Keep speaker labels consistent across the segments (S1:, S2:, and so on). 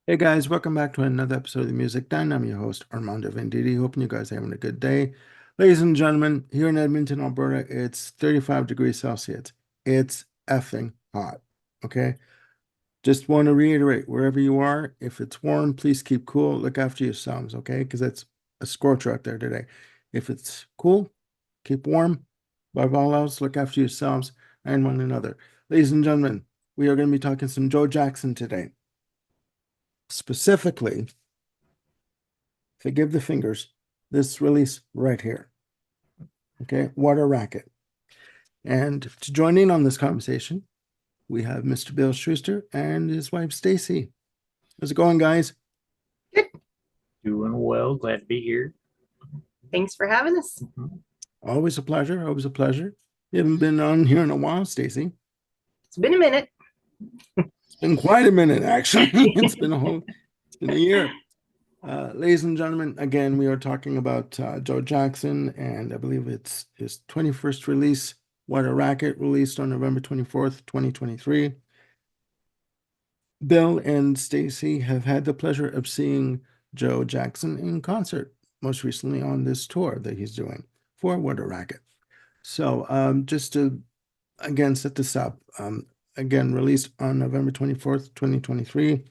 S1: Hey guys, welcome back to another episode of the Music Den. I'm your host, Armando Venditti. Hoping you guys are having a good day. Ladies and gentlemen, here in Edmonton, Alberta, it's 35 degrees Celsius. It's effing hot. Okay? Just want to reiterate, wherever you are, if it's warm, please keep cool. Look after yourselves, okay? Because it's a scorcher out there today. If it's cool, keep warm. Above all else, look after yourselves and one another. Ladies and gentlemen, we are going to be talking some Joe Jackson today. Specifically, forgive the fingers, this release right here. Okay, what a racket. And to join in on this conversation, we have Mr. Bill Schuster and his wife Stacy. How's it going, guys?
S2: Doing well. Glad to be here.
S3: Thanks for having us.
S1: Always a pleasure. Always a pleasure. You haven't been on here in a while, Stacy.
S3: It's been a minute.
S1: It's been quite a minute, actually. It's been a year. Ladies and gentlemen, again, we are talking about Joe Jackson, and I believe it's his 21st release, What a Racket, released on November 24th, 2023. Bill and Stacy have had the pleasure of seeing Joe Jackson in concert, most recently on this tour that he's doing for What a Racket. So just to, again, set this up, again, released on November 24th, 2023.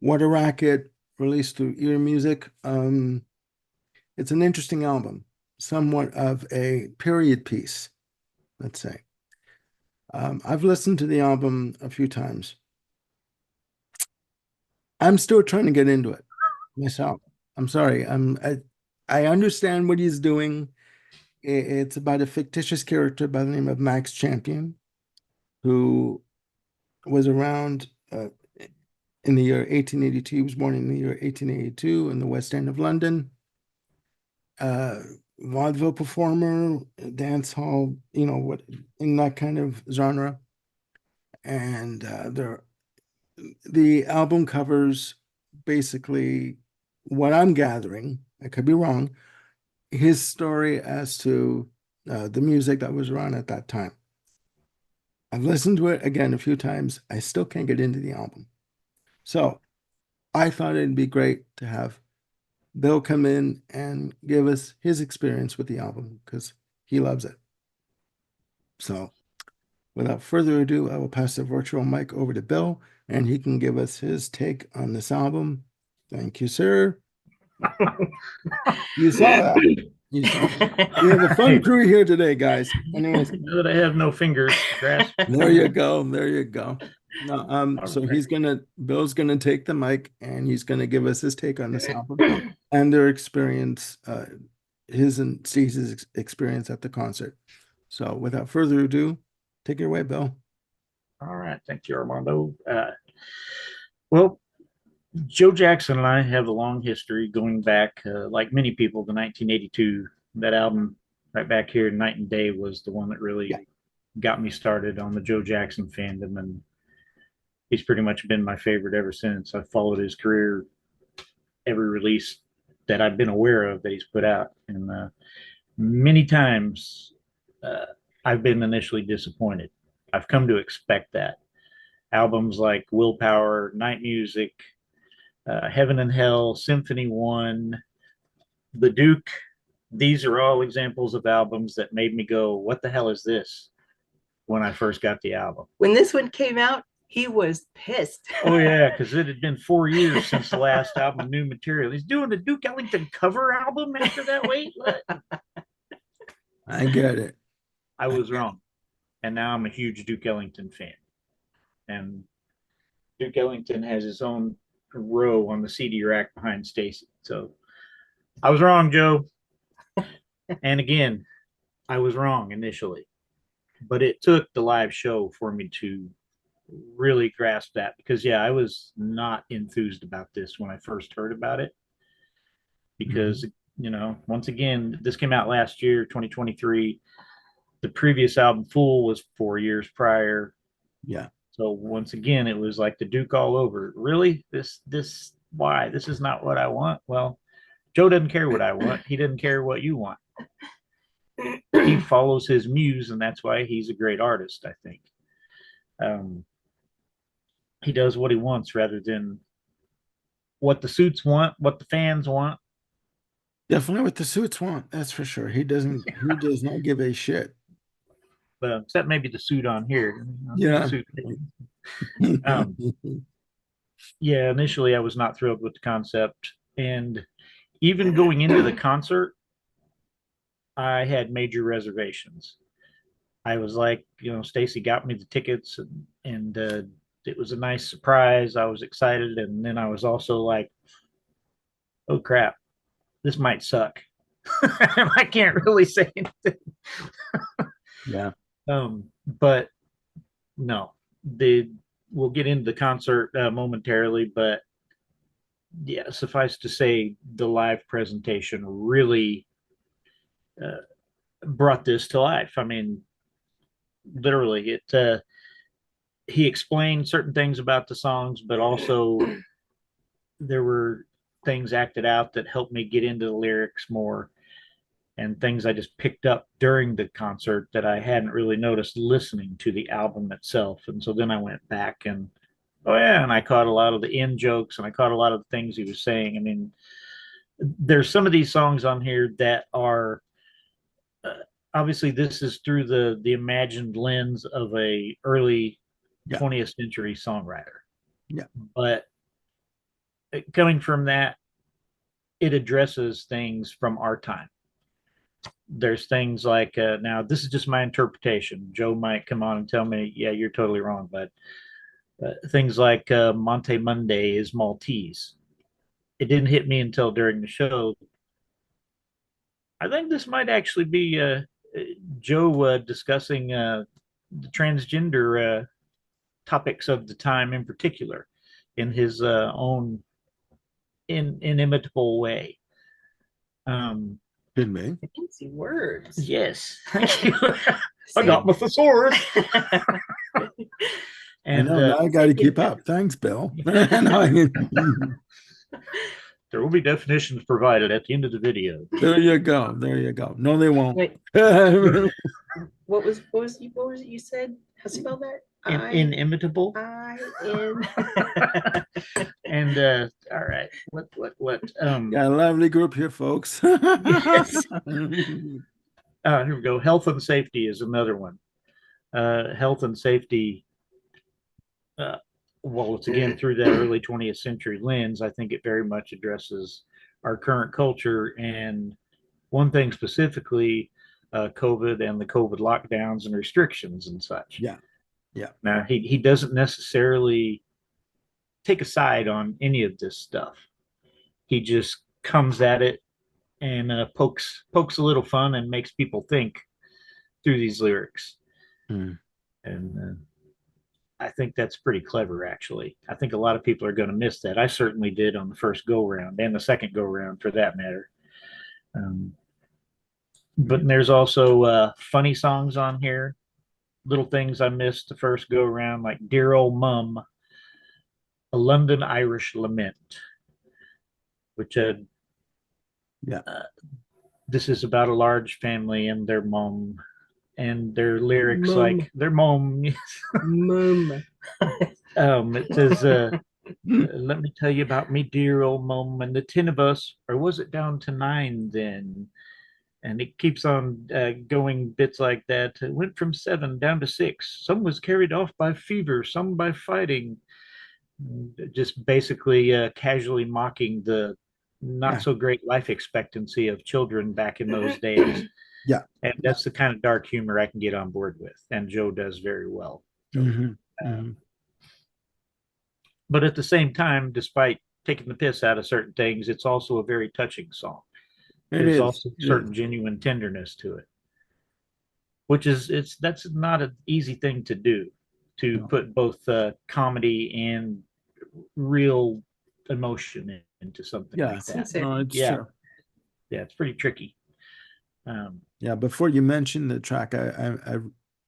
S1: What a Racket, released through Ear Music. It's an interesting album, somewhat of a period piece, let's say. I've listened to the album a few times. I'm still trying to get into it myself. I'm sorry. I understand what he's doing. It's about a fictitious character by the name of Max Champion, who was around in the year 1882. He was born in the year 1882 in the West End of London. Vaudeville performer, dance hall, what in that kind of genre. And the album covers basically what I'm gathering, I could be wrong, his story as to the music that was around at that time. I've listened to it again a few times. I still can't get into the album. So I thought it'd be great to have Bill come in and give us his experience with the album because he loves it. So without further ado, I will pass the virtual mic over to Bill and he can give us his take on this album. Thank you, sir. You saw that. You saw that. We have a fun crew here today, guys. Anyways,
S2: Now that I have no fingers to grasp.
S1: there you go. There you go. No, so Bill's gonna take the mic and he's gonna give us his take on this album and their experience, his and Stacey's experience at the concert. So without further ado, take it away, Bill.
S2: All right. Thank you, Armando. Well, Joe Jackson and I have a long history going back, like many people, to 1982. That album right back here, Night and Day, was the one that really
S1: Yeah.
S2: got me started on the Joe Jackson fandom. And he's pretty much been my favorite ever since. I've followed his career, every release that I've been aware of that he's put out. And many times uh, I've been initially disappointed. I've come to expect that. Albums like Willpower, Night Music, Heaven and Hell, Symphony One, The Duke, these are all examples of albums that made me go, what the hell is this? When I first got the album.
S3: When this one came out, he was pissed.
S2: Oh, yeah, because it had been 4 years since the last album, New Material. He's doing the Duke Ellington cover album after that. Wait, what?
S1: I get it.
S2: I was wrong. And now I'm a huge Duke Ellington fan. And Duke Ellington has his own row on the CD rack behind Stacy. So I was wrong, Joe. And again, I was wrong initially. But it took the live show for me to really grasp that because, yeah, I was not enthused about this when I first heard about it. Because, once again, this came out last year, 2023. The previous album, Fool, was 4 years prior.
S1: Yeah.
S2: So once again, it was like the Duke all over. Really? Why? This is not what I want. Well, Joe doesn't care what I want. He doesn't care what you want. He follows his muse, and that's why he's a great artist, I think. He does what he wants rather than what the suits want, what the fans want.
S1: Definitely what the suits want. That's for sure. He does not give a shit.
S2: Except maybe the suit on here.
S1: Yeah.
S2: Suit. Um, yeah, initially I was not thrilled with the concept. And even going into the concert, I had major reservations. I was like, Stacy got me the tickets, and it was a nice surprise. I was excited, and then I was also like, "Oh crap, this might suck." I can't really say anything.
S1: Yeah.
S2: But no, the we'll get into the concert momentarily, but yeah, suffice to say, the live presentation really uh, brought this to life. I mean, literally, it. He explained certain things about the songs, but also there were things acted out that helped me get into the lyrics more, and things I just picked up during the concert that I hadn't really noticed listening to the album itself. And so then I went back and, oh yeah, and I caught a lot of the in jokes, and I caught a lot of the things he was saying. I mean, there's some of these songs on here that are uh, obviously this is through the imagined lens of a early
S1: Yeah.
S2: 20th century songwriter.
S1: Yeah.
S2: But coming from that, it addresses things from our time. There's things like now this is just my interpretation. Joe might come on and tell me, yeah, you're totally wrong, but things like Monte Monday is Maltese. It didn't hit me until during the show. I think this might actually be Joe discussing the transgender topics of the time in particular in his own inimitable way.
S1: Didn't me.
S3: Fancy words.
S2: Yes, thank you. I got my thesaurus.
S1: And I know now I got to keep up. Thanks, Bill.
S2: There will be definitions provided at the end of the video.
S1: There you go. There you go. No, they won't.
S3: Wait, what was it you said? How spell that?
S2: Inimitable.
S3: In.
S2: And all right, what
S1: Got a lively group here, folks.
S2: Yes. Here we go. Health and safety is another one. Health and safety, well, it's again through that early 20th century lens. I think it very much addresses our current culture, and one thing specifically, COVID and the COVID lockdowns and restrictions and such.
S1: Yeah. Yeah.
S2: Now he doesn't necessarily take a side on any of this stuff. He just comes at it and pokes a little fun and makes people think through these lyrics.
S1: Mm.
S2: And I think that's pretty clever, actually. I think a lot of people are going to miss that. I certainly did on the first go round and the second go round, for that matter. But there's also funny songs on here, little things I missed the first go round, like Dear Old Mum, A London Irish Lament, which this is about a large family and their mom, and their lyrics like their mom.
S3: Mum.
S2: It says, let me tell you about me dear old mom and the 10 of us, or was it down to 9 then? And it keeps on going bits like that. It went from 7 down to 6. Some was carried off by fever, some by fighting. Just basically casually mocking the not so great life expectancy of children back in those days.
S1: Yeah.
S2: And that's the kind of dark humor I can get on board with. And Joe does very well. But at the same time, despite taking the piss out of certain things, it's also a very touching song. There's also certain genuine tenderness to it, which is that's not an easy thing to do, to put both comedy and real emotion into something like that.
S1: No, it's true.
S2: Yeah, it's pretty tricky.
S1: Before you mentioned the track, I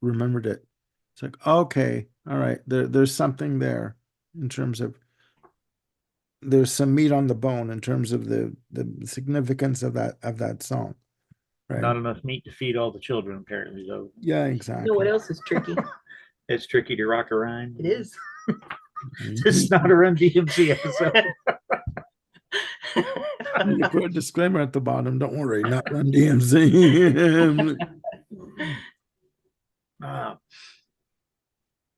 S1: remembered it. It's like, okay, all right, there's something there in terms of there's some meat on the bone in terms of the significance of that song. Right.
S2: Not enough meat to feed all the children, apparently, though.
S1: Yeah, exactly.
S3: You know what else is tricky?
S2: It's tricky to rock a rhyme.
S3: It is.
S2: It's not a Run DMC episode.
S1: You put a disclaimer at the bottom. Don't worry, not Run DMC.
S2: Uh,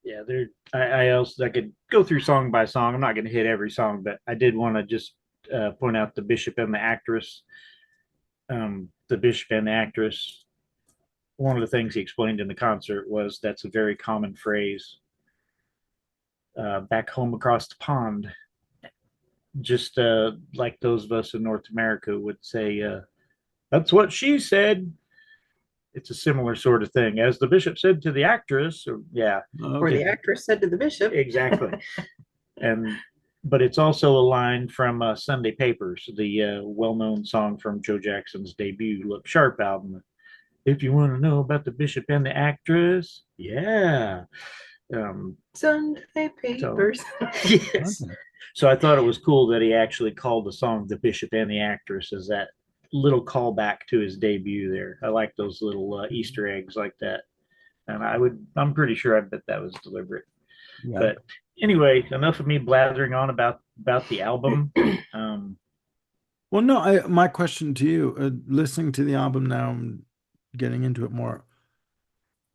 S2: yeah, there. I could go through song by song. I'm not going to hit every song, but I did want to just point out the bishop and the actress. The bishop and the actress. One of the things he explained in the concert was that's a very common phrase back home across the pond. Just like those of us in North America would say, "That's what she said." It's a similar sort of thing, as the bishop said to the actress. Or, yeah,
S3: Or the
S1: Okay.
S3: actress said to the bishop.
S2: exactly. And but it's also a line from Sunday Papers, the well-known song from Joe Jackson's debut "Look Sharp" album. If you want to know about the bishop and the actress, yeah.
S3: Sunday papers. Yes.
S1: Okay.
S2: So I thought it was cool that he actually called the song "The Bishop and the Actress" as that little callback to his debut there. I like those little Easter eggs like that, and I'm pretty sure I bet that was deliberate.
S1: Yeah.
S2: But anyway, enough of me blathering on about the album. Um,
S1: Well, no, my question to you, listening to the album now, I'm getting into it more.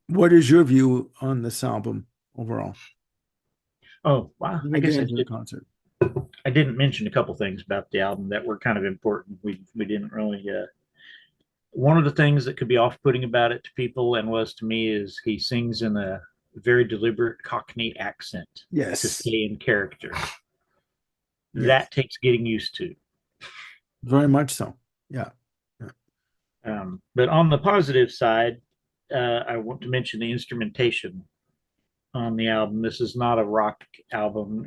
S1: What is your view on this album overall?
S2: oh wow, I
S1: We'll
S2: guess
S1: get into the concert.
S2: I didn't mention a couple things about the album that were kind of important. We didn't really. One of the things that could be off-putting about it to people and was to me is he sings in a very deliberate Cockney accent to
S1: Yes.
S2: stay in character.
S1: Yes.
S2: That takes getting used to.
S1: Very much so. Yeah.
S2: But on the positive side, I want to mention the instrumentation on the album. This is not a rock album.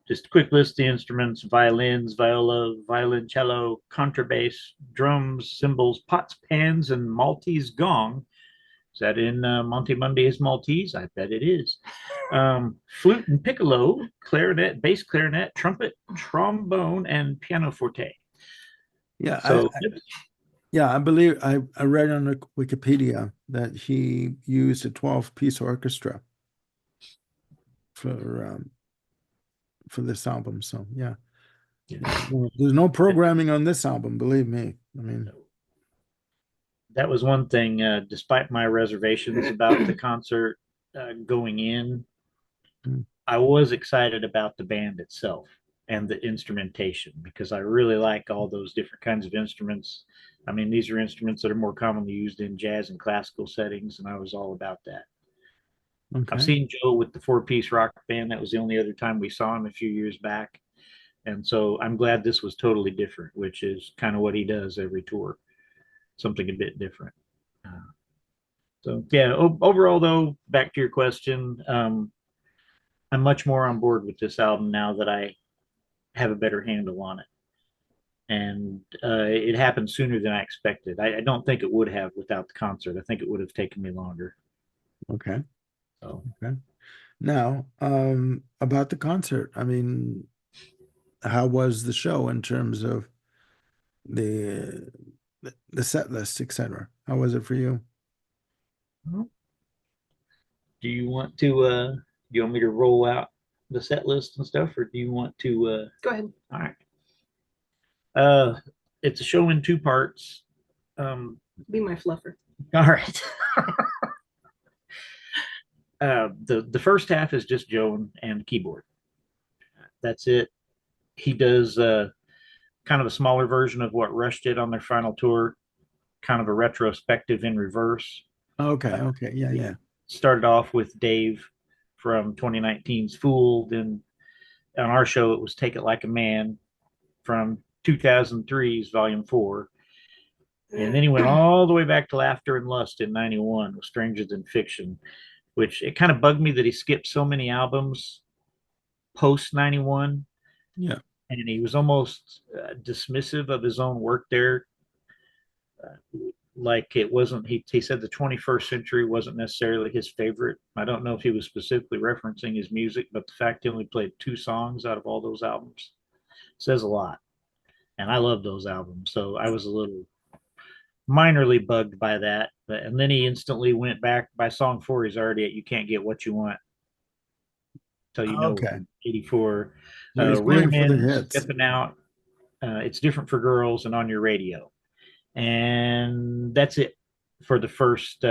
S2: Just a quick list of the instruments: violins, viola, violoncello, contrabass, drums, cymbals, pots, pans, and Maltese gong. Is that in Monty Monday is Maltese? I bet it is. Flute and piccolo, clarinet, bass clarinet, trumpet, trombone, and pianoforte.
S1: Yeah.
S2: So
S1: Yeah, I believe I read on the Wikipedia that he used a 12-piece orchestra for this album. So yeah. Well, there's no programming on this album, believe me. I mean,
S2: that was one thing, despite my reservations about the concert going in,
S1: Mm.
S2: I was excited about the band itself and the instrumentation because I really like all those different kinds of instruments. I mean, these are instruments that are more commonly used in jazz and classical settings, and I was all about that. I've
S1: okay.
S2: seen Joe with the four-piece rock band. That was the only other time we saw him a few years back. And so I'm glad this was totally different, which is kind of what he does every tour, something a bit different. So yeah, overall though, back to your question, I'm much more on board with this album now that I have a better handle on it, and it happened sooner than I expected. I don't think it would have without the concert. I think it would have taken me longer.
S1: Okay.
S2: So
S1: Okay. Now, about the concert. I mean, how was the show in terms of the the set list, etc.? How was it for you?
S2: do you want to do you want me to roll out the set list and stuff, or do you want to
S3: Go ahead.
S2: all right. Uh it's a show in two parts.
S3: Be my fluffer.
S2: All right. The first half is just Joe and keyboard. That's it. He does kind of a smaller version of what Rush did on their final tour, kind of a retrospective in reverse.
S1: Okay. Okay. Yeah. Yeah.
S2: Started off with Dave from 2019's Fool. Then on our show, it was Take It Like a Man from 2003's Volume 4. And then he went all the way back to Laughter and Lust in 91 with Stranger Than Fiction, which it kind of bugged me that he skipped so many albums post 91.
S1: Yeah.
S2: And he was almost dismissive of his own work there. Like it wasn't, he said the 21st century wasn't necessarily his favorite. I don't know if he was specifically referencing his music, but the fact he only played two songs out of all those albums says a lot. And I love those albums. So I was a little minorly bugged by that. And then he instantly went back by song 4. He's already at You Can't Get What You Want Till You Know,
S1: Okay.
S2: 84.
S1: So he's
S2: Real
S1: going for the
S2: Men,
S1: hits.
S2: Stepping Out, It's Different for Girls and On Your Radio. And that's it for the first,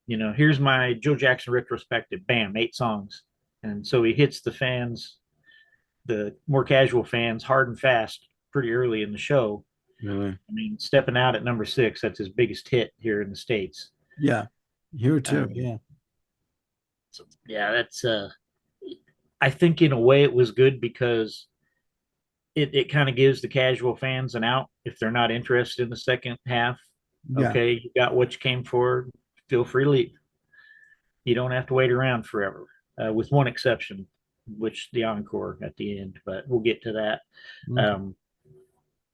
S2: here's my Joe Jackson retrospective. Bam, 8 songs. And so he hits the fans, the more casual fans, hard and fast pretty early in the show.
S1: Really?
S2: I mean, stepping out at number 6, that's his biggest hit here in the States.
S1: Yeah. Here too. Yeah.
S2: So yeah, that's I think in a way it was good because it kind of gives the casual fans an out if they're not interested in the second half.
S1: Yeah.
S2: Okay, you got what you came for. Feel free to leave. You don't have to wait around forever, with one exception, which the encore at the end. But we'll get to that.
S1: Okay.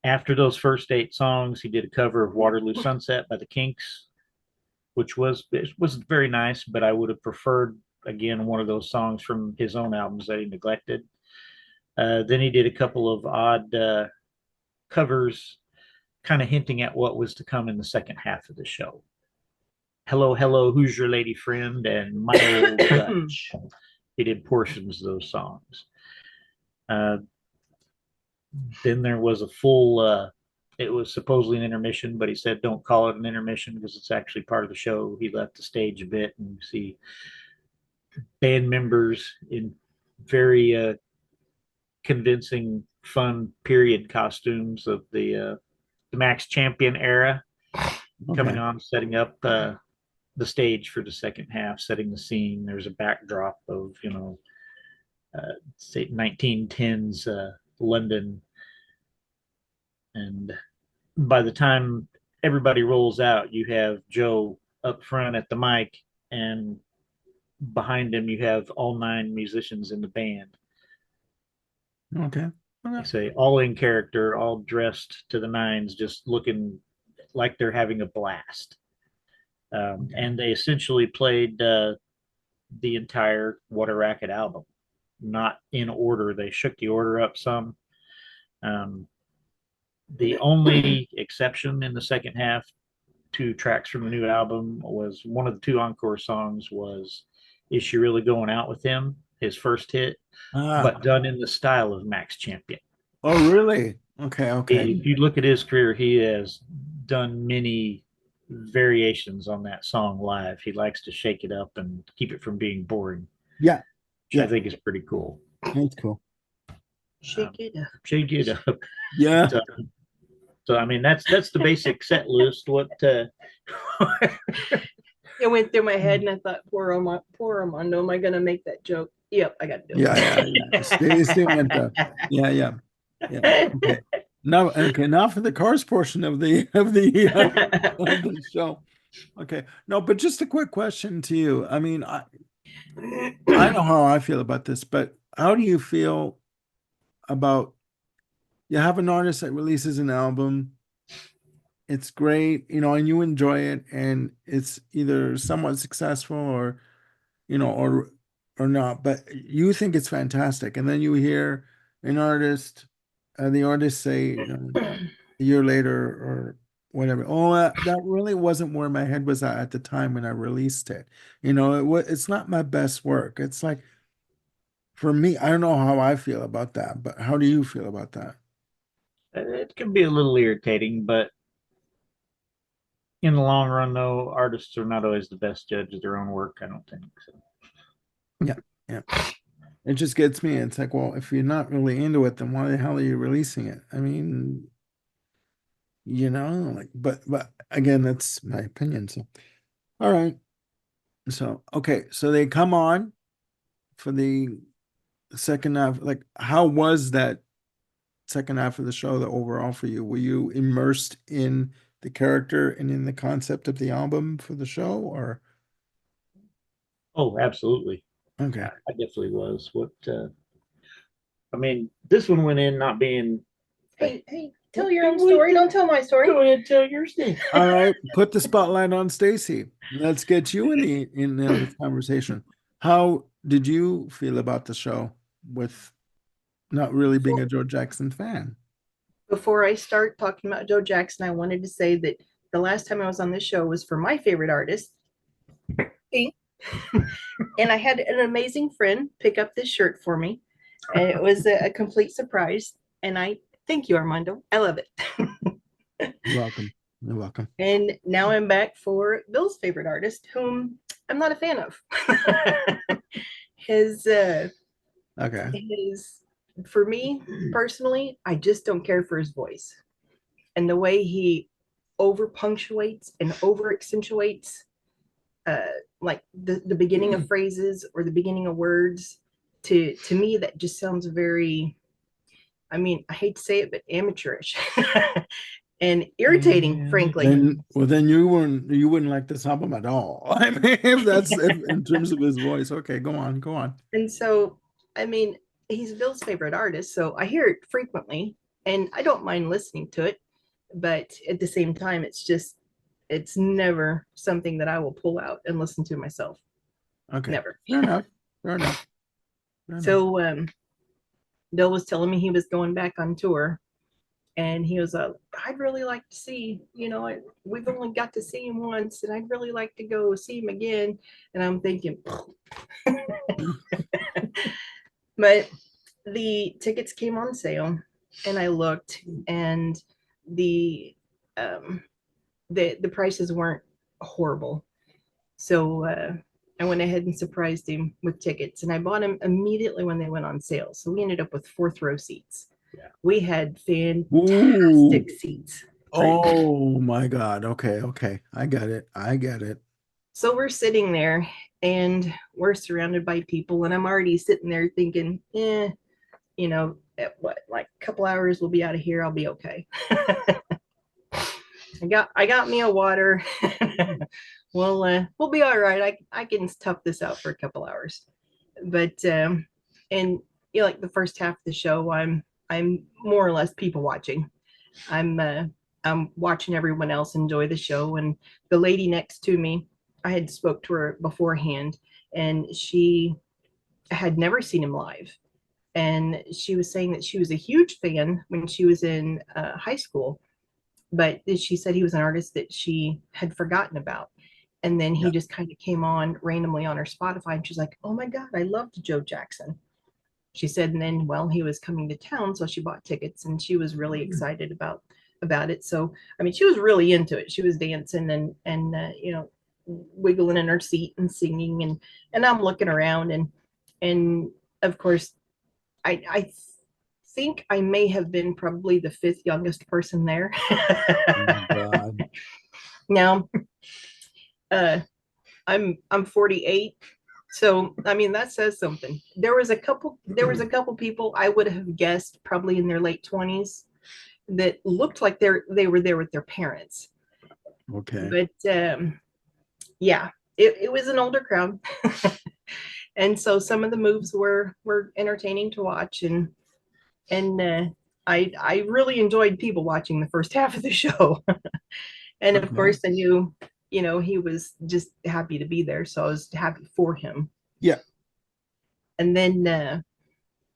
S2: After those first 8 songs, he did a cover of Waterloo Sunset by the Kinks, which was very nice. But I would have preferred again one of those songs from his own albums that he neglected. Then he did a couple of odd covers, kind of hinting at what was to come in the second half of the show. Hello, Hello, Who's Your Lady Friend, and My Old Dutch. He did portions of those songs. Then there was a full, it was supposedly an intermission, but he said don't call it an intermission because it's actually part of the show. He left the stage a bit and you see band members in very convincing, fun period costumes of the Max Champion era coming on, setting up the stage for the second half, setting the scene. There's a backdrop of, say 1910s London. And by the time everybody rolls out, you have Joe up front at the mic, and behind him you have all 9 musicians in the band.
S1: Okay.
S2: They say all in character, all dressed to the nines, just looking like they're having a blast. And they essentially played the entire What a Racket album, not in order. They shook the order up some. The only exception in the second half, 2 tracks from the new album, was one of the 2 encore songs was Is She Really Going Out With Him, his first hit, but done in the style of Max Champion.
S1: Oh, really? Okay.
S2: If you look at his career, he has done many variations on that song live. He likes to shake it up and keep it from being boring.
S1: Yeah.
S2: Which I think is pretty cool.
S1: That's cool.
S3: Shake it up.
S2: Shake it up.
S1: Yeah.
S2: So I mean that's the basic set list. What
S3: It went through my head and I thought, poor Armando, am I gonna make that joke? Yep, I got to do it.
S1: Yeah. Stay went yeah. Okay. Now for the chorus portion of the of the show. Okay. No, but just a quick question to you. I mean, I know how I feel about this, but how do you feel about you have an artist that releases an album, it's great, and you enjoy it, and it's either somewhat successful or, or not, but you think it's fantastic. And then you hear an artist, the artist say, a year later or whatever, oh, that really wasn't where my head was at the time when I released it. It's not my best work. It's like, for me, I don't know how I feel about that, but how do you feel about that?
S2: It can be a little irritating, but in the long run, though, artists are not always the best judge of their own work. I don't think so.
S1: Yeah. It just gets me. It's like, well, if you're not really into it, then why the hell are you releasing it? I mean, but again, that's my opinion. So, all right. So, okay. So they come on for the second half. Like, how was that second half of the show, the overall for you? Were you immersed in the character and in the concept of the album for the show, or?
S2: Oh, absolutely.
S1: Okay.
S2: I definitely was. I mean, this one went in not being.
S3: Hey, tell your own story. Don't tell my story.
S2: Go ahead, tell your story.
S1: All right, put the spotlight on Staci. Let's get you in this conversation. How did you feel about the show with not really being a Joe Jackson fan?
S3: Before I start talking about Joe Jackson, I wanted to say that the last time I was on this show was for my favorite artist, and I had an amazing friend pick up this shirt for me, and it was a complete surprise. And I Thank you, Armando. I love it.
S1: You're welcome. You're welcome.
S3: And now I'm back for Bill's favorite artist, whom I'm not a fan of. his
S1: Okay.
S3: his for me personally, I just don't care for his voice and the way he over punctuates and over accentuates uh like the beginning of phrases or the beginning of words. To me, that just sounds very, I mean, I hate to say it, but amateurish and irritating, frankly.
S1: Then you wouldn't like this album at all. I mean, if in terms of his voice. Okay, go on, go on.
S3: And so, I mean, he's Bill's favorite artist, so I hear it frequently and I don't mind listening to it. But at the same time, it's never something that I will pull out and listen to myself.
S1: Okay.
S3: Never.
S1: Fair enough. Fair enough. Fair enough.
S3: So, Bill was telling me he was going back on tour, and he was I'd really like to see, we've only got to see him once, and I'd really like to go see him again. And I'm thinking, but the tickets came on sale, and I looked, and the the prices weren't horrible. So I went ahead and surprised him with tickets, and I bought them immediately when they went on sale. So we ended up with fourth row seats.
S2: Yeah.
S3: We had fantastic
S1: Ooh.
S3: seats.
S1: Oh my God. Okay, okay. I get it. I get it.
S3: So we're sitting there and we're surrounded by people, and I'm already sitting there thinking, at what, like a couple hours we'll be out of here. I'll be okay. I got me a water. We'll be all right. I can tough this out for a couple hours. But and like the first half of the show, I'm more or less people watching. I'm watching everyone else enjoy the show. And the lady next to me, I had spoke to her beforehand, and she had never seen him live. And she was saying that she was a huge fan when she was in high school, but she said he was an artist that she had forgotten about. And then he
S1: Yeah.
S3: just kind of came on randomly on her Spotify, and she's like, "Oh my God, I loved Joe Jackson." She said, and then, well, he was coming to town, so she bought tickets, and she was really excited about it. So I mean, she was really into it. She was dancing and wiggling in her seat and singing, and I'm looking around, and of course I think I may have been probably the fifth youngest person there.
S1: Oh my God.
S3: Now, I'm 48, so I mean that says something. There was a couple people I would have guessed probably in their late 20s that looked like they were there with their parents.
S1: Okay.
S3: But yeah, it was an older crowd. And so some of the moves were entertaining to watch, and I really enjoyed people watching the first half of the show. And of
S1: Okay.
S3: course, I knew, he was just happy to be there, so I was happy for him.
S1: Yeah.
S3: And then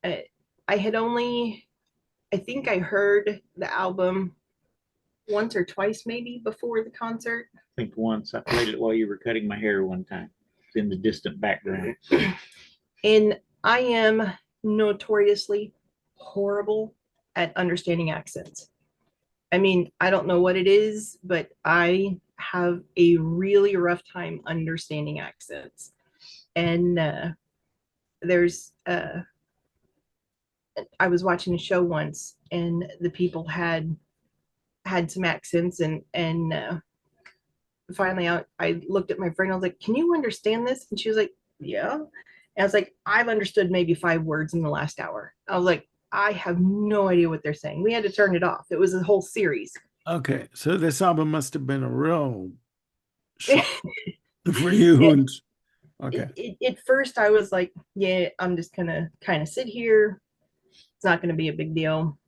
S3: I had I think I heard the album once or twice maybe before the concert.
S2: I think once I played it while you were cutting my hair one time. It's in the distant background.
S3: And I am notoriously horrible at understanding accents. I mean, I don't know what it is, but I have a really rough time understanding accents. And there's, I was watching a show once, and the people had some accents, and finally I looked at my friend. I was like, "Can you understand this?" And she was like, "Yeah." And I was like, "I've understood maybe 5 words in the last hour." I was like, "I have no idea what they're saying." We had to turn it off. It was a whole series.
S1: Okay. So this album must have been a real shock for you.
S3: Yeah.
S1: And okay.
S3: At first I was like, yeah, I'm just gonna kind of sit here. It's not gonna be a big deal.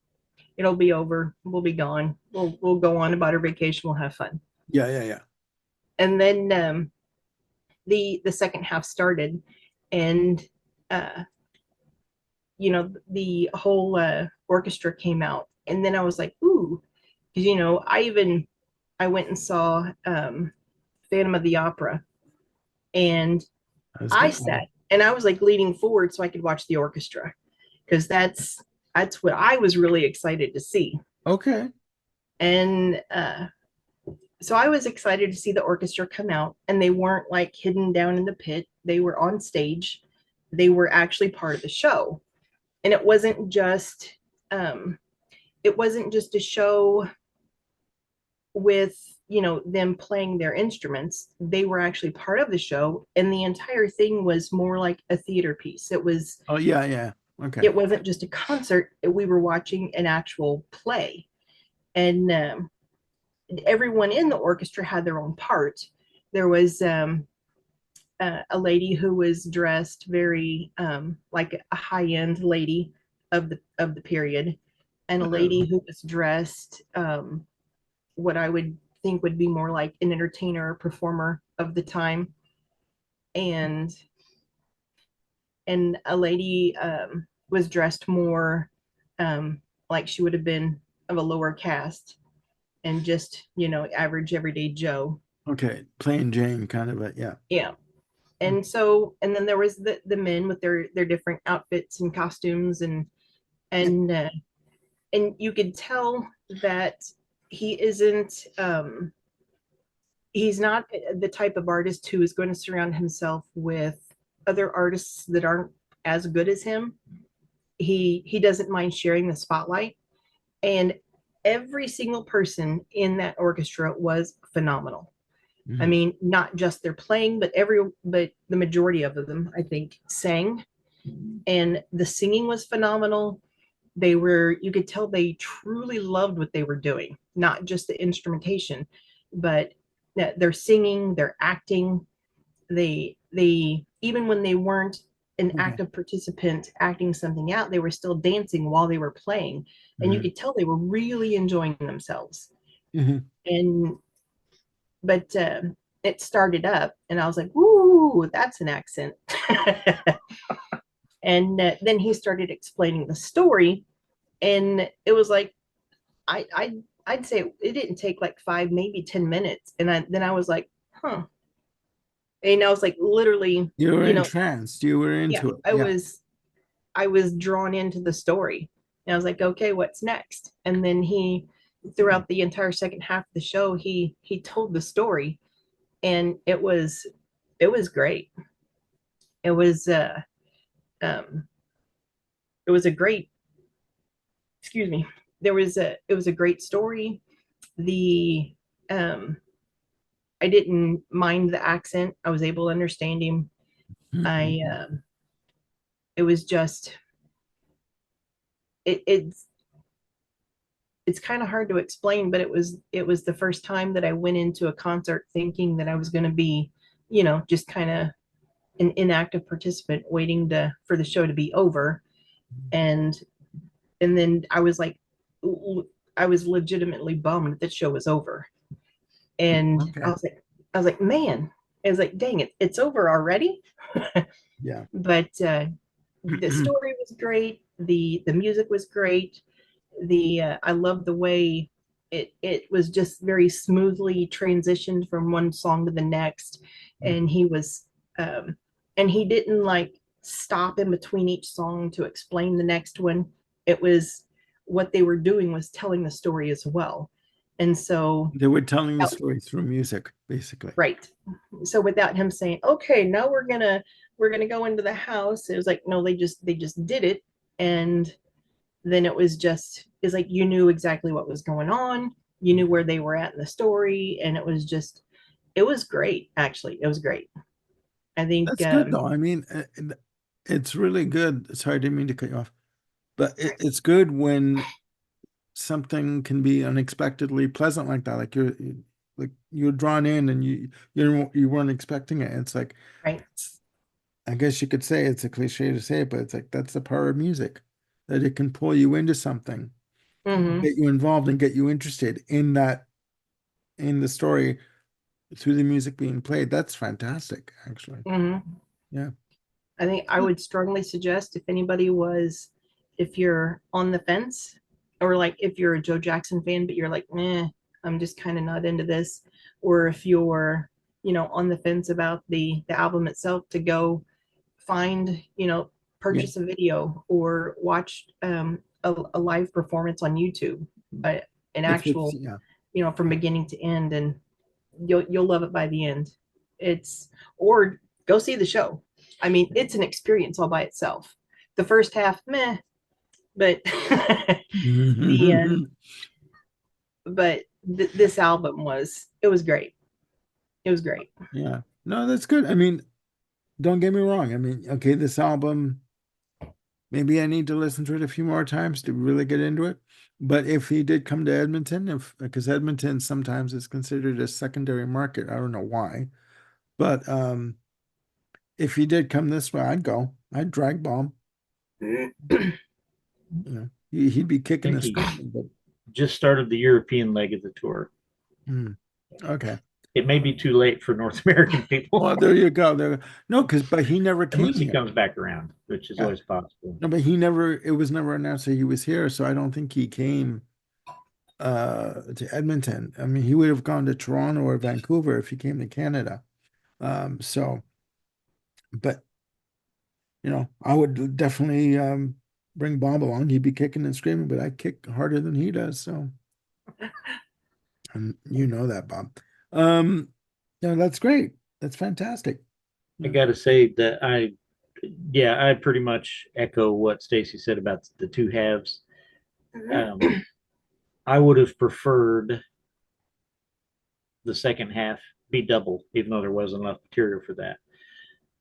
S3: It'll be over. We'll be gone. We'll go on about our vacation. We'll have fun.
S1: Yeah, yeah, yeah.
S3: And then the second half started, and uh, the whole orchestra came out, and then I was like, ooh, because I went and saw Phantom of the Opera, and
S1: That's
S3: I
S1: good.
S3: sat and I was like leaning forward so I could watch the orchestra, because that's that's what I was really excited to see.
S1: Okay.
S3: And so I was excited to see the orchestra come out, and they weren't like hidden down in the pit. They were on stage. They were actually part of the show. And um, it wasn't just a show with, them playing their instruments. They were actually part of the show, and the entire thing was more like a theater piece.
S1: Oh, yeah, yeah. Okay.
S3: It wasn't just a concert. We were watching an actual play. And everyone in the orchestra had their own part. There was a lady who was dressed very like a high-end lady of the period, and a lady who was dressed what I would think would be more like an entertainer or performer of the time, and a lady was dressed more like she would have been of a lower caste, and just average everyday Joe.
S1: Okay. Plain Jane kind of a, yeah.
S3: Yeah. And so, and then there was the men with their different outfits and costumes, and uh, and you could tell that he isn't he's not the type of artist who is going to surround himself with other artists that aren't as good as him. He doesn't mind sharing the spotlight, and every single person in that orchestra was phenomenal. I
S1: Mhm.
S3: mean, not just their playing, but the majority of them, I think, sang, and the singing was phenomenal. You could tell they truly loved what they were doing, not just the instrumentation, but that their singing, their acting. They even when they weren't an
S1: Okay.
S3: active participant acting something out, they were still dancing while they were playing, and you
S1: Mhm.
S3: could tell they were really enjoying themselves.
S1: Mhm.
S3: And but it started up, and I was like, "Ooh, that's an accent." And then he started explaining the story, and it was like I'd say it didn't take like 5, maybe 10 minutes, and then I was like, "Huh." And I was like, literally,
S1: You were
S3: you know,
S1: entranced. You were
S3: yeah,
S1: into it.
S3: I
S1: Yeah.
S3: was I was drawn into the story, and I was like, "Okay, what's next?" And then throughout the entire second half of the show, he told the story, and it was great. It was um it was a great, excuse me, it was a great story. The I didn't mind the accent. I was able to understand him. I
S1: Mhm.
S3: It was just it's kind of hard to explain, but it was the first time that I went into a concert thinking that I was going to be, just kind of an inactive participant waiting to for the show to be over. And then I was legitimately bummed that the show was over. And
S1: Okay.
S3: I was like, man, I was like, dang it, it's over already.
S1: Yeah.
S3: But the story was great. The music was great. I love the way it was just very smoothly transitioned from one song to the next, and um, he didn't like stop in between each song to explain the next one. It was what they were doing was telling the story as well, and so
S1: They were telling the story through music, basically.
S3: right. So without him saying, "Okay, now we're gonna go into the house," it was like, no, they just did it, and then it's like you knew exactly what was going on. You knew where they were at in the story, and it was great. Actually, it was great. I think,
S1: That's good though. I mean, it's really good. Sorry, I didn't mean to cut you off, but it's good when something can be unexpectedly pleasant like that. Like like you're drawn in and you weren't expecting it. It's like
S3: right.
S1: I guess you could say it's a cliche to say it, but it's like that's the power of music, that it can pull you into something,
S3: Mm-hmm.
S1: get you involved and get you interested in the story through the music being played. That's fantastic, actually.
S3: Mm-hmm.
S1: Yeah.
S3: I think I would strongly suggest if you're on the fence, or like if you're a Joe Jackson fan, but you're like, I'm just kind of not into this, or if you're, on the fence about the album itself, to go find,
S1: Yeah.
S3: purchase a video or watch a live performance on YouTube, but an
S1: If it's,
S3: actual,
S1: yeah,
S3: from beginning to end, and you'll love it by the end. It's or go see the show. I mean, it's an experience all by itself. The first half, meh, but the this album was great. It was great.
S1: yeah. No, that's good. I mean, don't get me wrong. I mean, okay, this album, maybe I need to listen to it a few more times to really get into it. But if he did come to Edmonton, if because Edmonton sometimes is considered a secondary market, I don't know why. But if he did come this way, I'd go. I'd drag bomb. You know, he'd be
S2: I
S1: kicking
S2: think
S1: and
S2: he
S1: screaming, but
S2: just started the European leg of the tour.
S1: okay.
S2: It may be too late for North American people.
S1: Well, there you go. There, no, because but he never came
S2: Unless he
S1: here.
S2: comes back around, which is
S1: Yeah.
S2: always possible.
S1: No, but he never. It was never announced that he was here, so I don't think he came to Edmonton. I mean, he would have gone to Toronto or Vancouver if he came to Canada. So, but I would definitely bring Bob along. He'd be kicking and screaming, but I kick harder than he does. So, and you know that, Bob. No, that's great. That's fantastic.
S2: I
S1: Yeah.
S2: got to say that I pretty much echo what Stacy said about the two halves. I would have preferred the second half be double, even though there wasn't enough material for that.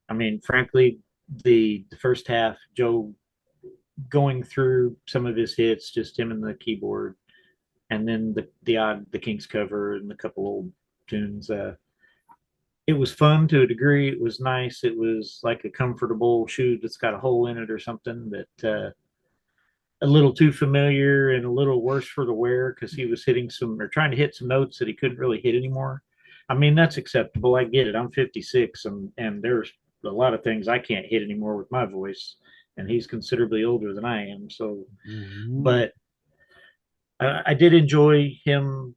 S2: I mean, frankly, the first half, Joe going through some of his hits, just him and the keyboard, and then the King's cover and a couple old tunes. It was fun to a degree. It was nice. It was like a comfortable shoe that's got a hole in it or something that a little too familiar and a little worse for the wear because he was hitting some or trying to hit some notes that he couldn't really hit anymore. I mean, that's acceptable. I get it. I'm 56 and there's a lot of things I can't hit anymore with my voice. And he's considerably older than I am. So,
S1: Mhm.
S2: but I did enjoy him.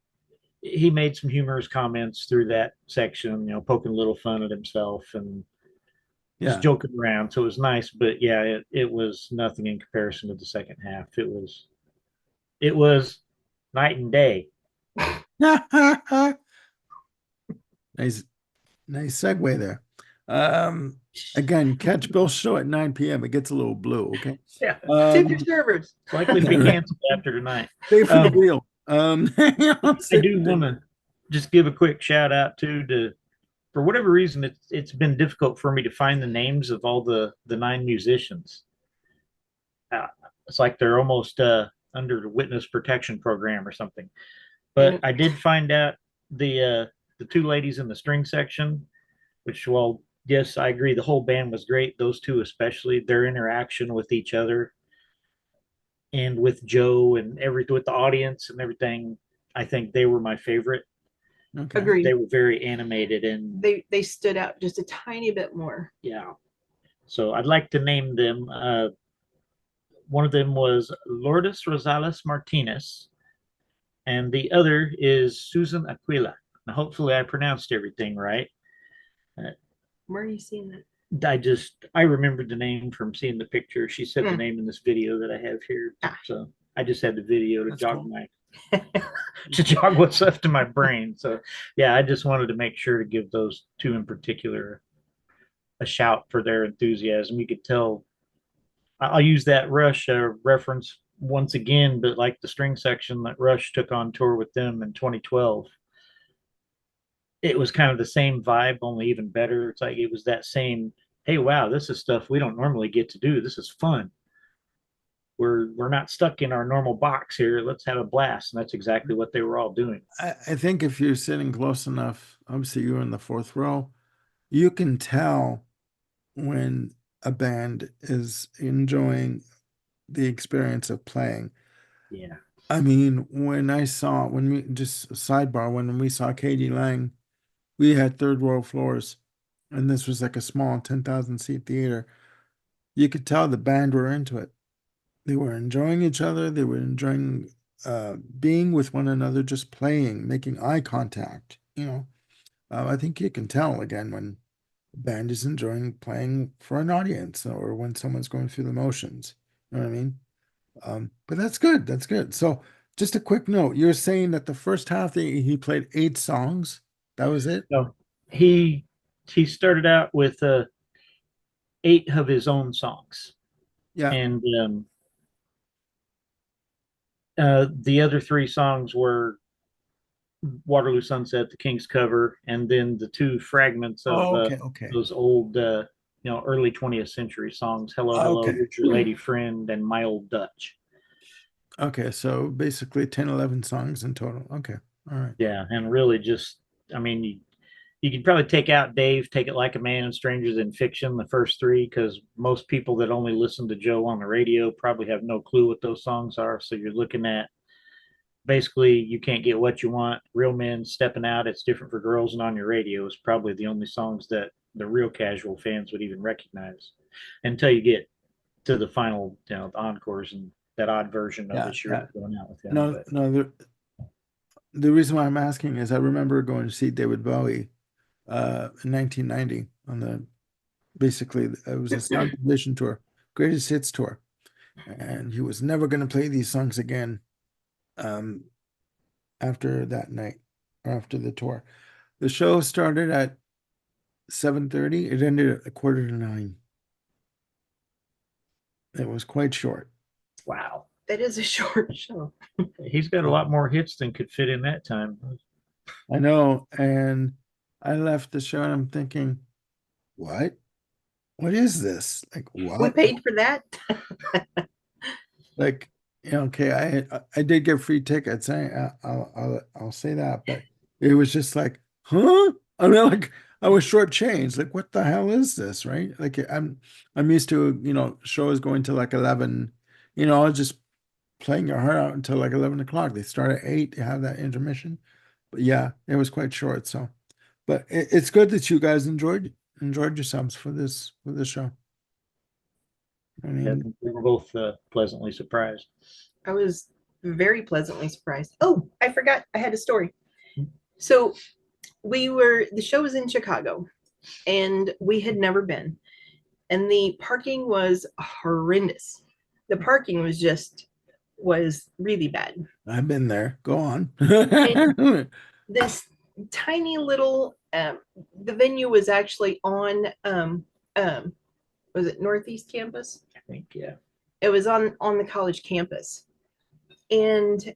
S2: He made some humorous comments through that section, poking a little fun at himself and just
S1: Yeah.
S2: joking around. So it was nice, but yeah, it was nothing in comparison to the second half. It was night and day.
S1: Nice, nice segue there. Again, catch Bill's show at 9 p.m. It gets a little blue, okay?
S3: Yeah. Tip your
S1: Um,
S3: servers.
S2: It's likely to be
S1: yeah, right.
S2: canceled after tonight.
S1: Save for the
S2: Um,
S1: wheel.
S2: I do want to just give a quick shout out to for whatever reason it's been difficult for me to find the names of all the nine musicians. Uh, it's like they're almost under the witness protection program or something. But I did find out the two ladies in the string section, which well, yes, I agree. The whole band was great. Those two especially, their interaction with each other and with Joe and every with the audience and everything. I think they were my favorite.
S1: Okay.
S3: Agreed.
S2: They were very animated and
S3: They stood out just a tiny bit more.
S2: yeah. So I'd like to name them. One of them was Lourdes Rosales Martinez, and the other is Susan Aquila. Now, hopefully, I pronounced everything right. Uh,
S3: Where are you seeing that?
S2: I remembered the name from seeing the picture. She said the
S3: Mm.
S2: name in this video that I have here.
S3: Ah.
S2: So I just had the video to
S1: That's
S2: jog
S1: cool.
S2: my to jog what's left in my brain. So yeah, I just wanted to make sure to give those two in particular a shout for their enthusiasm. You could tell. I'll use that Rush reference once again, but like the string section that Rush took on tour with them in 2012, it was kind of the same vibe, only even better. It's like it was that same, hey, wow, this is stuff we don't normally get to do. This is fun. We're not stuck in our normal box here. Let's have a blast. And that's exactly what they were all doing.
S1: I think if you're sitting close enough, obviously you're in the fourth row, you can tell when a band is enjoying the experience of playing.
S2: Yeah.
S1: I mean, when we just sidebar, when we saw Katie Lang, we had third row floors, and this was like a small 10,000 seat theater. You could tell the band were into it. They were enjoying each other. They were enjoying being with one another, just playing, making eye contact. I think you can tell again when the band is enjoying playing for an audience or when someone's going through the motions. You know what I mean? But that's good. That's good. So just a quick note. You're saying that the first half he played 8 songs. That was it?
S2: So he he started out with 8 of his own songs,
S1: Yeah.
S2: and the other 3 songs were Waterloo Sunset, the King's Cover, and then the 2 fragments of
S1: Oh, okay, okay.
S2: those old, early 20th century songs, Hello, Hello,
S1: Okay.
S2: Who's Your Lady Friend, and My Old Dutch.
S1: Okay, so basically 10, 11 songs in total. Okay. All right.
S2: Yeah, and really just, I mean, you could probably take out Dave, Take It Like a Man, and Stranger Than Fiction, the first 3, because most people that only listen to Joe on the radio probably have no clue what those songs are. So you're looking at basically You Can't Get What You Want, Real Men, Stepping Out, It's Different for Girls, and On Your Radio is probably the only songs that the real casual fans would even recognize until you get to the final, the encores and that odd version of
S1: Yeah,
S2: It's Your
S1: yeah.
S2: Life Going Out with Him.
S1: No,
S2: But
S1: no, the reason why I'm asking is I remember going to see David Bowie in 1990 on the basically it was a Sound of Vision tour, greatest hits tour. And he was never going to play these songs again um, after that night or after the tour. The show started at 7:30. It ended at 8:45. It was quite short.
S2: wow,
S3: That is a short show.
S2: he's got a lot more hits than could fit in that time.
S1: I know. And I left the show and I'm thinking, what? What is this? Like,
S3: We
S1: what?
S3: paid for that.
S1: Like, okay, I did get free tickets. I'll say that, but it was just like, huh? I mean, like I was shortchanged. Like, what the hell is this, right? Like, I'm used to shows going to like 11. Just playing your heart out until like 11 o'clock. They start at 8. They have that intermission, but yeah, it was quite short. So, but it's good that you guys enjoyed yourselves for this show. I
S2: Yeah,
S1: mean,
S2: we were both pleasantly surprised.
S3: I was very pleasantly surprised. Oh, I forgot I had a story. So the show was in Chicago and we had never been. And the parking was horrendous. The parking was really bad.
S1: I've been there. Go on.
S3: And this tiny little the venue was actually on was it Northeast campus?
S2: I think, yeah.
S3: It was on the college campus. And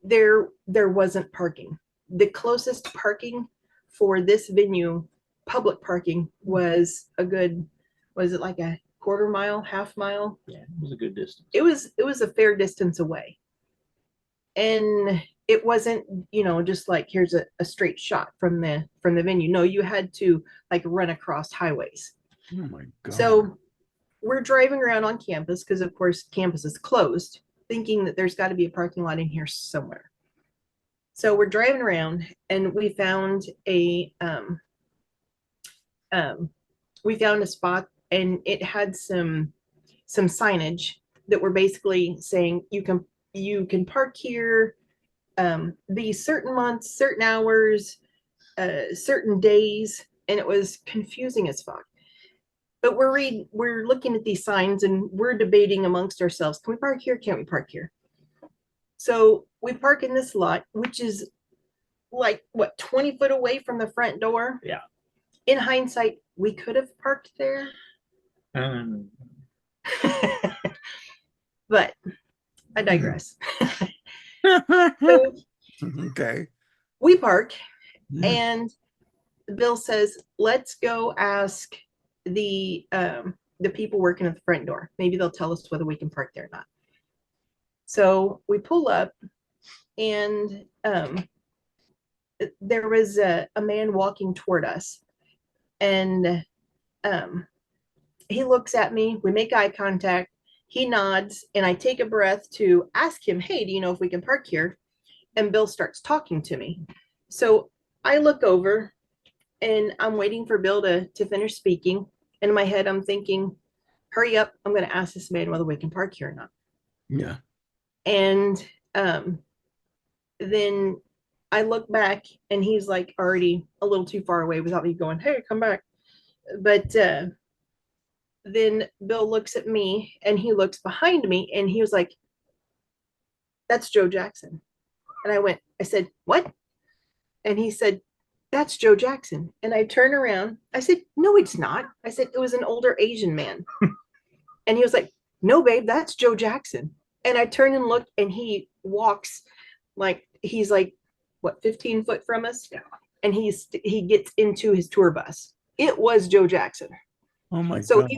S3: there wasn't parking. The closest parking for this venue, public parking, was was it like a quarter mile, half mile?
S2: Yeah, it was a good distance.
S3: It was a fair distance away. And it wasn't, just like here's a straight shot from the venue. No, you had to like run across highways.
S1: Oh my God.
S3: So we're driving around on campus because of course campus is closed, thinking that there's got to be a parking lot in here somewhere. So we're driving around and we found a spot and it had some signage that were basically saying you can park here these certain months, certain hours, certain days, and it was confusing as fuck. But we're looking at these signs and we're debating amongst ourselves, can we park here, can't we park here? So we park in this lot, which is like what, 20 foot away from the front door.
S2: Yeah.
S3: In hindsight, we could have parked there.
S2: Um,
S3: But I digress. So
S1: Okay.
S3: we park and Bill says, let's go ask the people working at the front door. Maybe they'll tell us whether we can park there or not. So we pull up and there was a man walking toward us. And he looks at me, we make eye contact, he nods, and I take a breath to ask him, hey, do you know if we can park here? And Bill starts talking to me. So I look over and I'm waiting for Bill to finish speaking. And in my head, I'm thinking, hurry up, I'm going to ask this man whether we can park here or not.
S1: Yeah.
S3: And then I look back and he's like already a little too far away without me going, hey, come back. But then Bill looks at me and he looks behind me and he was like, "That's Joe Jackson." And I said, "What?" And he said, "That's Joe Jackson." And I turn around. I said, "No, it's not." I said, "It was an older Asian man." And he was like, "No, babe, that's Joe Jackson." And I turn and look, and he walks like he's like, what, 15 foot from us?
S2: Yeah.
S3: And he gets into his tour bus. It was Joe Jackson.
S1: Oh my
S3: So
S1: God.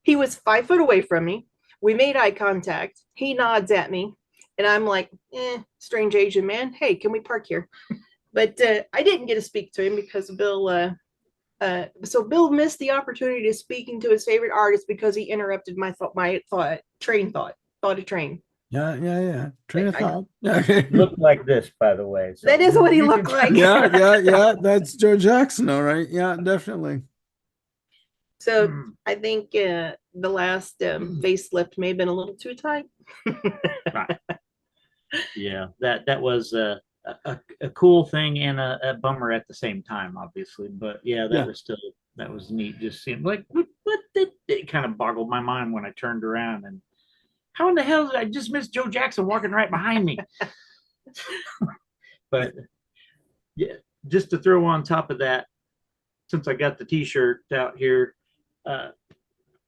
S3: he was 5 foot away from me. We made eye contact. He nods at me, and I'm like, strange Asian man. Hey, can we park here? But I didn't get to speak to him because so Bill missed the opportunity to speaking to his favorite artist because he interrupted my train thought of train.
S1: Yeah. Train of
S3: I-
S1: thought.
S2: Looked like this, by the way. So
S3: That is what he
S2: you
S3: looked
S2: can-
S3: like.
S1: Yeah. That's Joe Jackson, all right. Yeah, definitely.
S3: So
S2: Hmm.
S3: I think the last facelift may have been a little too tight.
S2: Right. Yeah, that was a cool thing and a bummer at the same time, obviously. But yeah,
S1: Yeah.
S2: that was neat. Just seeing like what did it kind of boggled my mind when I turned around and how in the hell did I just miss Joe Jackson walking right behind me? But yeah, just to throw on top of that, since I got the T-shirt out here, uh,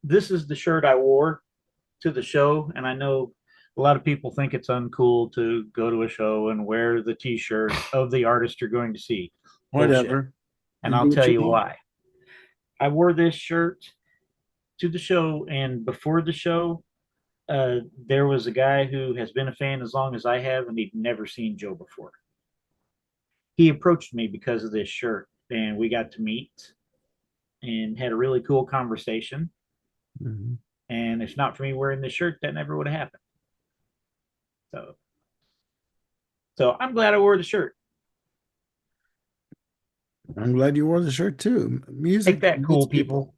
S2: this is the shirt I wore to the show, and I know a lot of people think it's uncool to go to a show and wear the T-shirt of the artist you're going to see. Bullshit.
S1: Whatever.
S2: And
S1: You
S2: I'll
S1: do what
S2: tell you
S1: want.
S2: why. I wore this shirt to the show, and before the show, there was a guy who has been a fan as long as I have, and he'd never seen Joe before. He approached me because of this shirt, and we got to meet and had a really cool conversation.
S1: Mhm.
S2: And if not for me wearing this shirt, that never would have happened. So, so I'm glad I wore the shirt.
S1: I'm glad you wore the shirt too. Music
S2: Take that,
S1: meets
S2: cool people.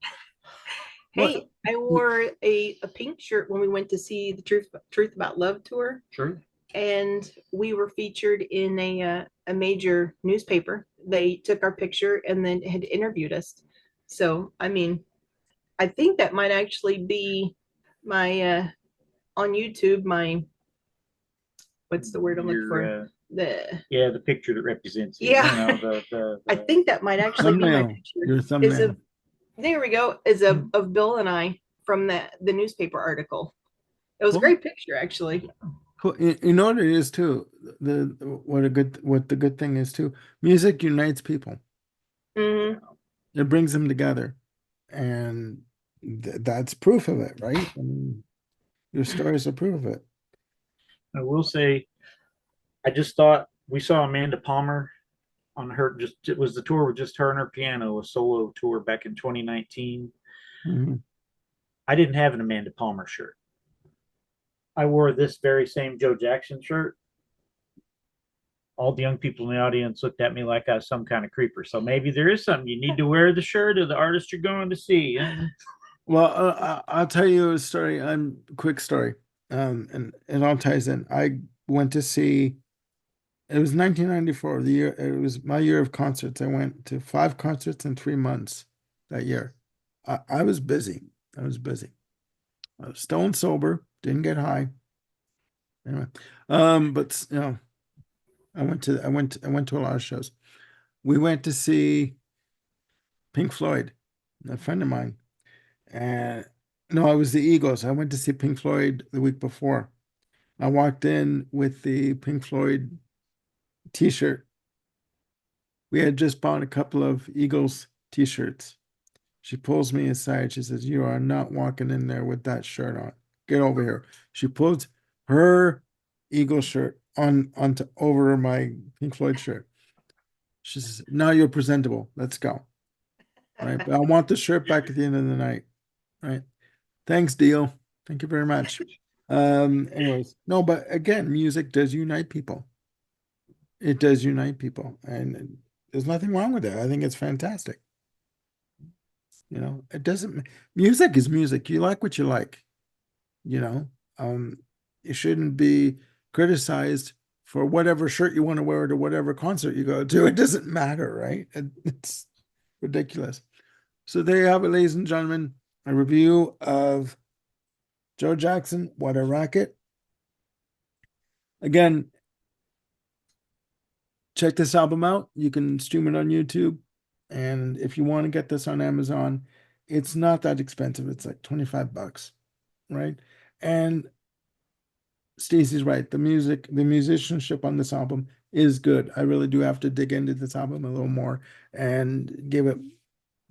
S3: Hey, I wore a pink shirt when we went to see the Truth About Love tour,
S2: True.
S3: and we were featured in a major newspaper. They took our picture and then had interviewed us. So, I mean, I think that might actually be my on YouTube, my what's the word I'm looking for?
S2: Yeah, the picture that represents you.
S3: Yeah.
S2: You know, the
S3: I think that might actually be my
S1: Thumbnail.
S3: picture.
S1: Your
S3: Is
S1: thumbnail.
S3: of there we go. Is of Bill and I from the newspaper article. It was a
S1: Cool.
S3: great picture, actually.
S1: Cool. You know what it is too. What the good thing is too. Music unites people.
S3: Mhm.
S1: It brings them together, and that's proof of it, right? I mean, your stories are proof of it.
S2: I will say, I just thought we saw Amanda Palmer on her. Just it was the tour with just her and her piano, a solo tour back in 2019.
S1: Mhm.
S2: I didn't have an Amanda Palmer shirt. I wore this very same Joe Jackson shirt. All the young people in the audience looked at me like I was some kind of creeper. So maybe there is something you need to wear the shirt of the artist you're going to see.
S1: Well, I'll tell you a story. Quick story. And it all ties in. I went to see. It was 1994. The year it was my year of concerts. I went to 5 concerts in 3 months that year. I was busy. I was busy. I was stone sober. Didn't get high. Anyway, but I went to a lot of shows. We went to see Pink Floyd, a friend of mine. And no, it was the Eagles. I went to see Pink Floyd the week before. I walked in with the Pink Floyd t-shirt. We had just bought a couple of Eagles t-shirts. She pulls me aside. She says, "You are not walking in there with that shirt on. Get over here." She pulls her Eagle shirt onto over my Pink Floyd shirt. She says, "Now you're presentable. Let's go." Right. But I want the shirt back at the end of the night. Right. Thanks, deal. Thank you very much. Anyways, no, but again, music does unite people. It does unite people, and there's nothing wrong with it. I think it's fantastic. It doesn't, music is music. You like what you like, you know. You shouldn't be criticized for whatever shirt you want to wear to whatever concert you go to. It doesn't matter, right? It's ridiculous. So there you have it, ladies and gentlemen. a review of Joe Jackson, What a Racket. Again, check this album out. You can stream it on YouTube. And if you want to get this on Amazon, it's not that expensive. It's like 25 bucks, right? And Stacy's right. The musicianship on this album is good. I really do have to dig into this album a little more and give it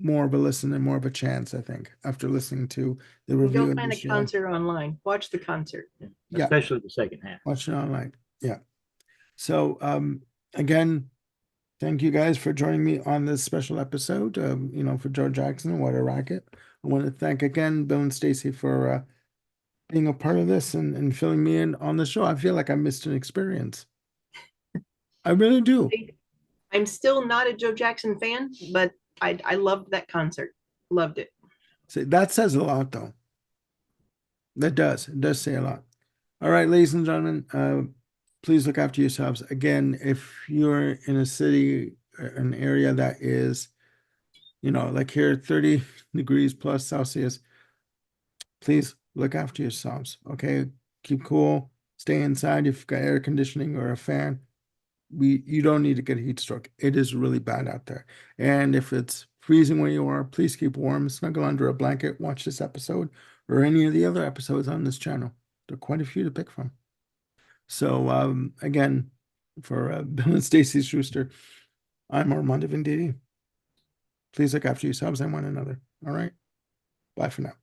S1: more of a listen and more of a chance, I think, after listening to the review
S3: Go
S1: of
S3: find
S1: the
S3: a
S1: show.
S3: concert online. Watch the concert.
S1: Yeah.
S2: Especially the second half.
S1: Watch it online. Yeah. So again, thank you guys for joining me on this special episode for Joe Jackson, What a Racket. I want to thank again Bill and Stacy for being a part of this and filling me in on the show. I feel like I missed an experience. I really do.
S3: I'm still not a Joe Jackson fan, but I loved that concert. Loved it.
S1: So that says a lot, though. That does. It does say a lot. All right, ladies and gentlemen, please look after yourselves. Again, if you're in a city, an area that is, like here, 30 degrees plus Celsius, please look after yourselves. Okay, keep cool. Stay inside. If you've got air conditioning or a fan, you don't need to get a heat stroke. It is really bad out there. And if it's freezing where you are, please keep warm. Snuggle under a blanket. Watch this episode or any of the other episodes on this channel. There are quite a few to pick from. So again, for Bill and Staci Schuster, I'm Armando Venditti. Please look after yourselves and one another. All right. Bye for now.